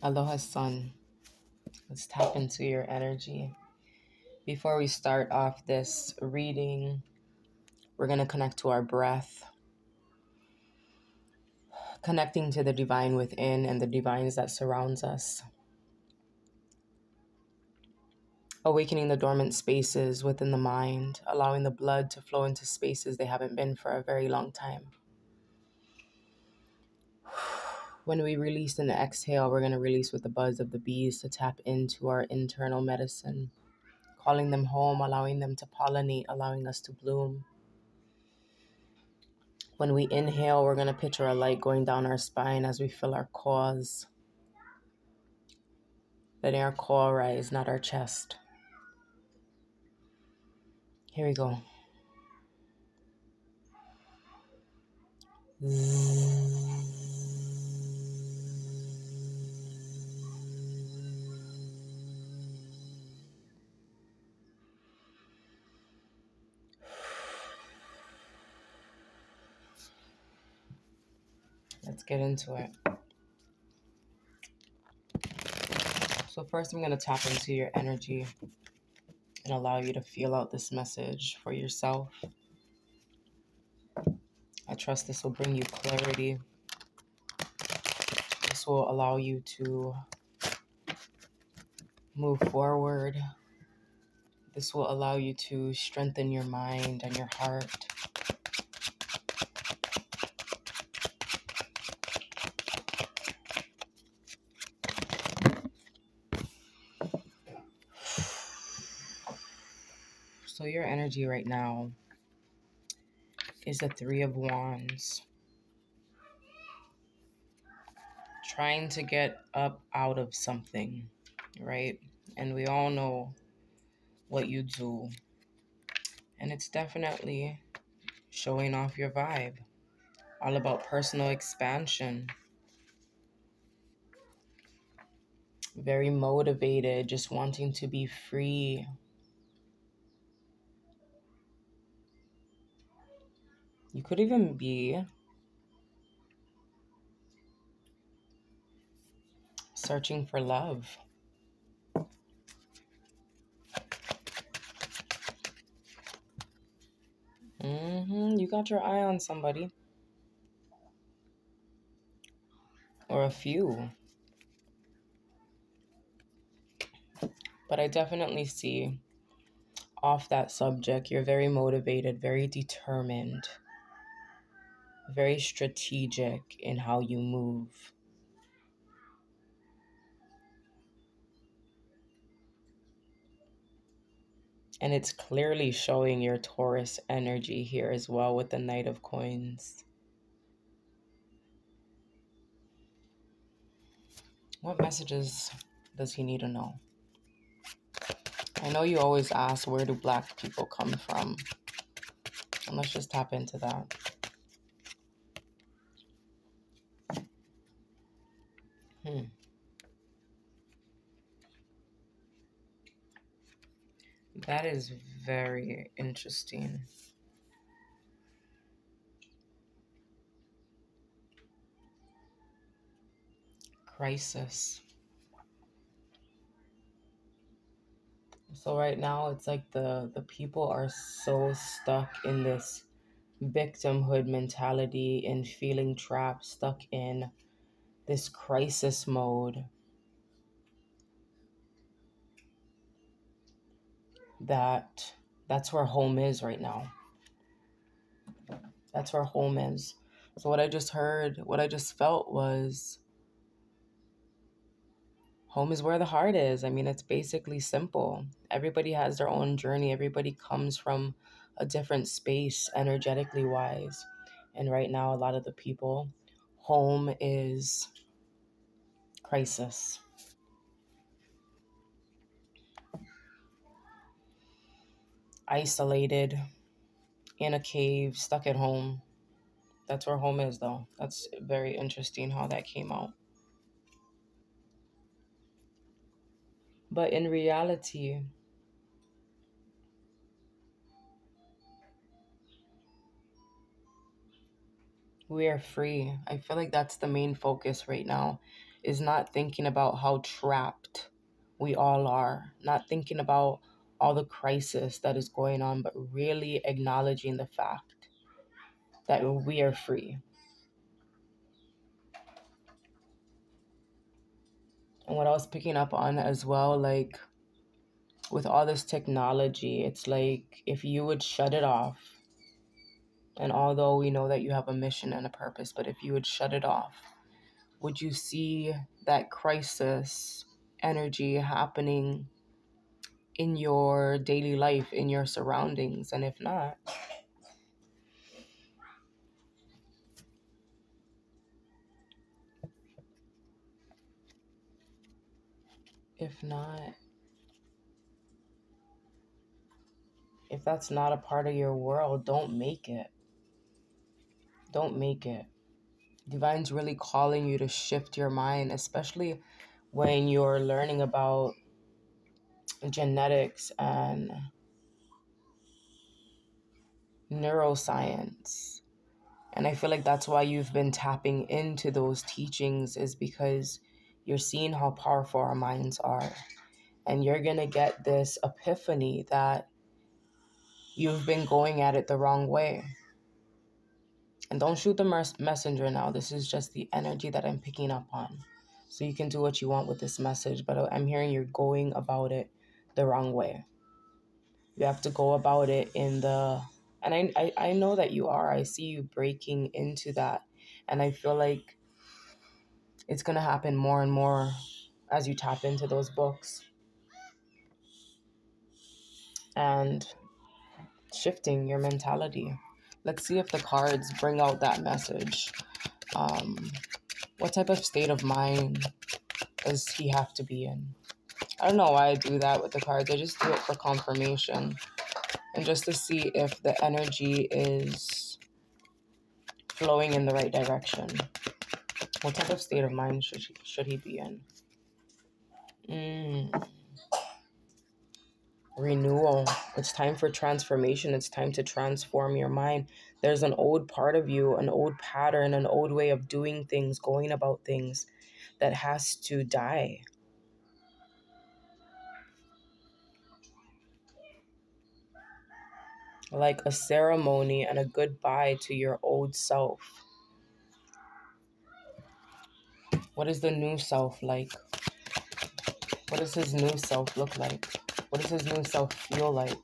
Aloha, sun. Let's tap into your energy. Before we start off this reading, we're going to connect to our breath, connecting to the divine within and the divines that surrounds us, awakening the dormant spaces within the mind, allowing the blood to flow into spaces they haven't been for a very long time. When we release and exhale, we're going to release with the buzz of the bees to tap into our internal medicine, calling them home, allowing them to pollinate, allowing us to bloom. When we inhale, we're going to picture a light going down our spine as we fill our cores, letting our core rise, not our chest. Here we go. Let's get into it. So first I'm going to tap into your energy and allow you to feel out this message for yourself. I trust this will bring you clarity. This will allow you to move forward. This will allow you to strengthen your mind and your heart. So your energy right now is the Three of Wands. Trying to get up out of something, right? And we all know what you do. And it's definitely showing off your vibe. All about personal expansion. Very motivated, just wanting to be free. You could even be searching for love. You got your eye on somebody. Or a few. But I definitely see off that subject, you're very motivated, very determined, very strategic in how you move. And it's clearly showing your Taurus energy here as well with the Knight of Coins. What messages does he need to know? I know you always ask, where do Black people come from? And let's just tap into that. That is very interesting. Crisis. So right now it's like the people are so stuck in this victimhood mentality and feeling trapped, stuck in this crisis mode that's where home is right now. That's where home is. So what I just heard, what I just felt was home is where the heart is. I mean, it's basically simple. Everybody has their own journey. Everybody comes from a different space energetically wise. And right now, a lot of the people, home is crisis. Isolated, in a cave, stuck at home. That's where home is, though. That's very interesting how that came out. But in reality, we are free. I feel like that's the main focus right now, is not thinking about how trapped we all are, not thinking about all the crisis that is going on, but really acknowledging the fact that we are free. And what I was picking up on as well, like with all this technology, it's like if you would shut it off, and although we know that you have a mission and a purpose, but if you would shut it off, would you see that crisis energy happening in your daily life, in your surroundings? And if not, if that's not a part of your world, don't make it. Don't make it. Divine's really calling you to shift your mind, especially when you're learning about genetics and neuroscience. And I feel like that's why you've been tapping into those teachings, is because you're seeing how powerful our minds are. And you're going to get this epiphany that you've been going at it the wrong way. And don't shoot the messenger now. This is just the energy that I'm picking up on. So you can do what you want with this message, but I'm hearing you're going about it the wrong way. You have to go about it in the... And I know that you are. I see you breaking into that. And I feel like it's going to happen more and more as you tap into those books. And shifting your mentality. Let's see if the cards bring out that message. What type of state of mind does he have to be in? I don't know why I do that with the cards. I just do it for confirmation. And just to see if the energy is flowing in the right direction. What type of state of mind should he be in? Renewal. It's time for transformation. It's time to transform your mind. There's an old part of you, an old pattern, an old way of doing things, going about things that has to die. Like a ceremony and a goodbye to your old self. What is the new self like? What does his new self look like? What does his new self feel like?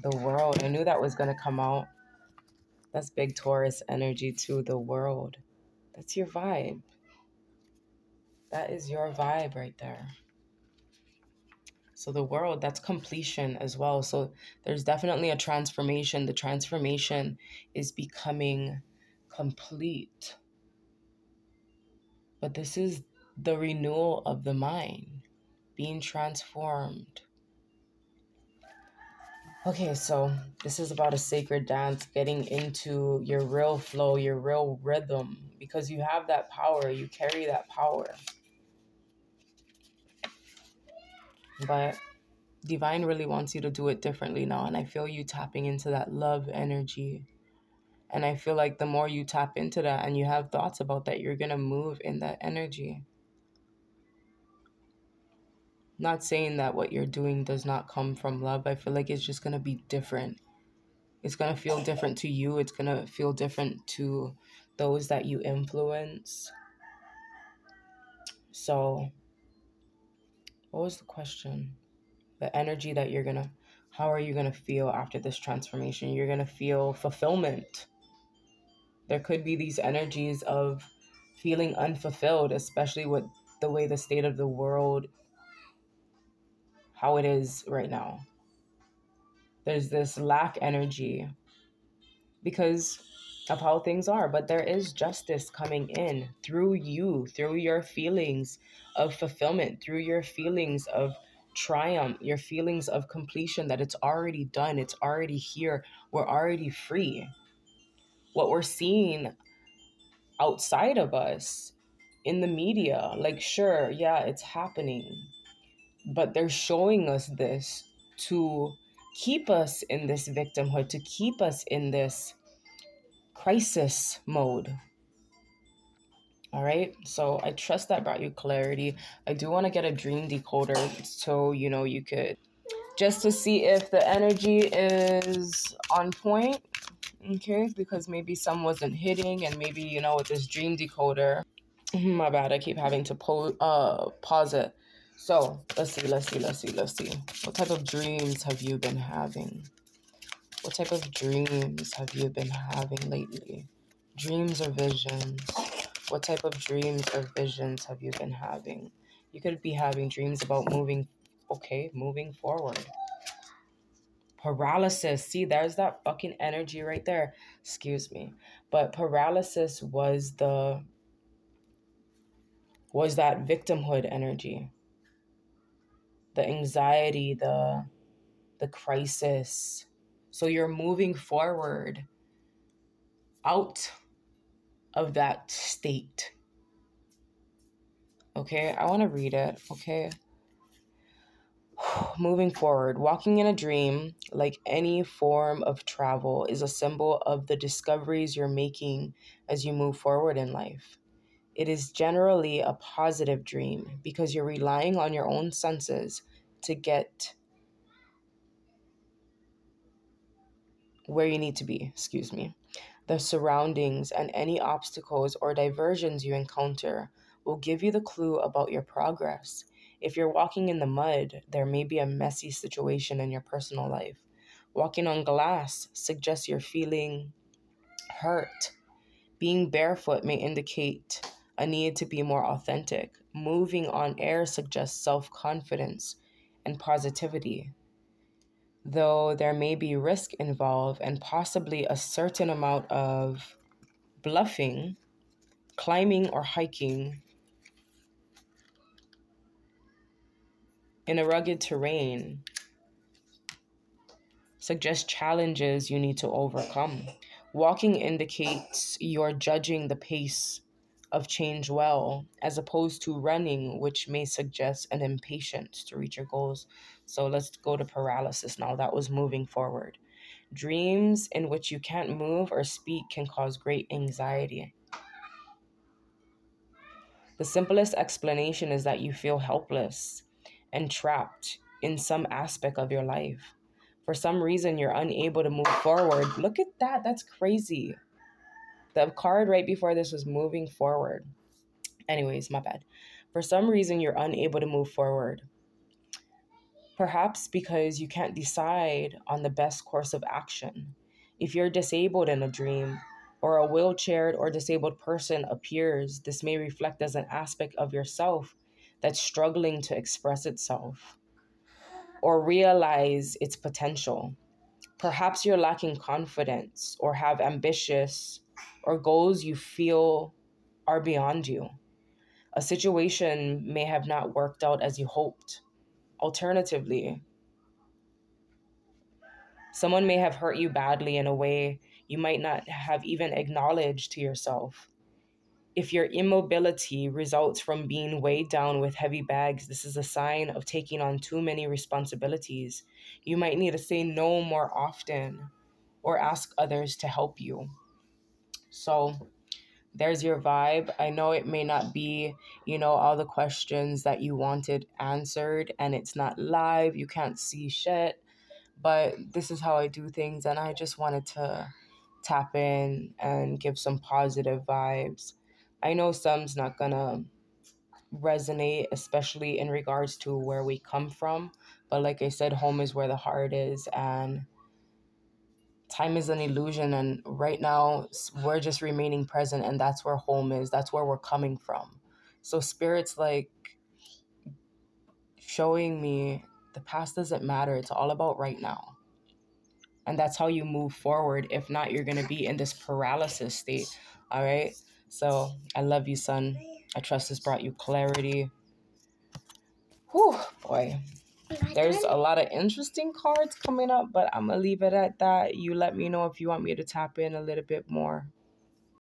The world. I knew that was going to come out. That's big Taurus energy too. The world. That's your vibe. That is your vibe right there. So the world, that's completion as well. So there's definitely a transformation. The transformation is becoming complete. But this is the renewal of the mind, being transformed. Okay, so this is about a sacred dance, getting into your real flow, your real rhythm, because you have that power, you carry that power. But Divine really wants you to do it differently now, and I feel you tapping into that love energy. And I feel like the more you tap into that and you have thoughts about that, you're going to move in that energy. Not saying that what you're doing does not come from love. I feel like it's just going to be different. It's going to feel different to you. It's going to feel different to those that you influence. So, what was the question? The energy that you're going to... How are you going to feel after this transformation? You're going to feel fulfillment. There could be these energies of feeling unfulfilled, especially with the way the state of the world, how it is right now. There's this lack energy because of how things are, but there is justice coming in through you, through your feelings of fulfillment, through your feelings of triumph, your feelings of completion, that it's already done, it's already here, we're already free. What we're seeing outside of us in the media, like, sure, yeah, it's happening, but they're showing us this to keep us in this victimhood, to keep us in this crisis mode. All right. So I trust that brought you clarity. I do want to get a dream decoder so, you could just to see if the energy is on point. Okay. Because maybe some wasn't hitting, and maybe, with this dream decoder, my bad, I keep having to pause it. So let's see. What type of dreams have you been having? What type of dreams have you been having lately? Dreams or visions? What type of dreams or visions have you been having? You could be having dreams about moving forward. Paralysis. See, there's that fucking energy right there. Excuse me. But paralysis was that victimhood energy. The anxiety, the crisis. So you're moving forward out of that state. Okay, I want to read it. Okay. Moving forward, walking in a dream, like any form of travel, is a symbol of the discoveries you're making as you move forward in life. It is generally a positive dream because you're relying on your own senses to get where you need to be. Excuse me. The surroundings and any obstacles or diversions you encounter will give you the clue about your progress. If you're walking in the mud, there may be a messy situation in your personal life. Walking on glass suggests you're feeling hurt. Being barefoot may indicate a need to be more authentic. Moving on air suggests self confidence and positivity, though there may be risk involved and possibly a certain amount of bluffing. Climbing or hiking in a rugged terrain suggests challenges you need to overcome. Walking indicates you're judging the pace of change well, as opposed to running, which may suggest an impatience to reach your goals. So let's go to paralysis now. That was moving forward. Dreams in which you can't move or speak can cause great anxiety. The simplest explanation is that you feel helpless and trapped in some aspect of your life. For some reason, you're unable to move forward. Look at that. That's crazy. The card right before this was moving forward. Anyways, my bad. For some reason, you're unable to move forward. Perhaps because you can't decide on the best course of action. If you're disabled in a dream, or a wheelchaired or disabled person appears, this may reflect as an aspect of yourself that's struggling to express itself or realize its potential. Perhaps you're lacking confidence or have ambitious or goals you feel are beyond you. A situation may have not worked out as you hoped. Alternatively, someone may have hurt you badly in a way you might not have even acknowledged to yourself. If your immobility results from being weighed down with heavy bags, this is a sign of taking on too many responsibilities. You might need to say no more often or ask others to help you. So there's your vibe. I know it may not be, all the questions that you wanted answered, and it's not live. You can't see shit. But this is how I do things, and I just wanted to tap in and give some positive vibes. I know some's not gonna resonate, especially in regards to where we come from, but like I said, home is where the heart is, and time is an illusion, and right now we're just remaining present, and that's where home is. That's where we're coming from. So spirit's like showing me the past doesn't matter. It's all about right now. And that's how you move forward. If not, you're going to be in this paralysis state. All right. So I love you, son. I trust this brought you clarity. Whew, boy. There's a lot of interesting cards coming up, but I'm going to leave it at that. You let me know if you want me to tap in a little bit more.